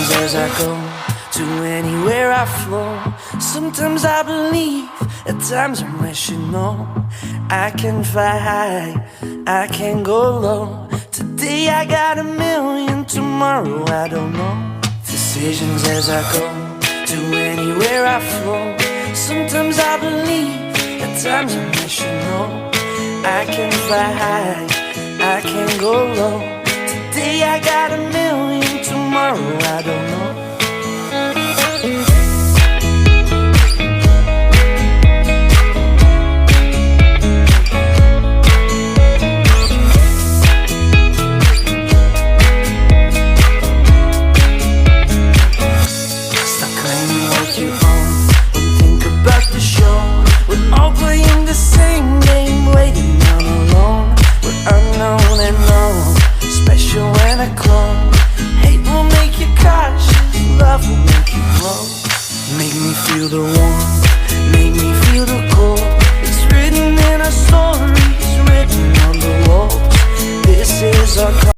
decisions as I go to anywhere I flow. Sometimes I believe, at times I'm wishing no. I can fly high, I can go low. Today I got a million, tomorrow I don't know. Decisions as I go to anywhere I flow. Sometimes I believe, at times I'm wishing no. I can fly high, I can go low. Today I got a million, tomorrow I don't know. Stop claiming what you own and think about the show. We're all playing the same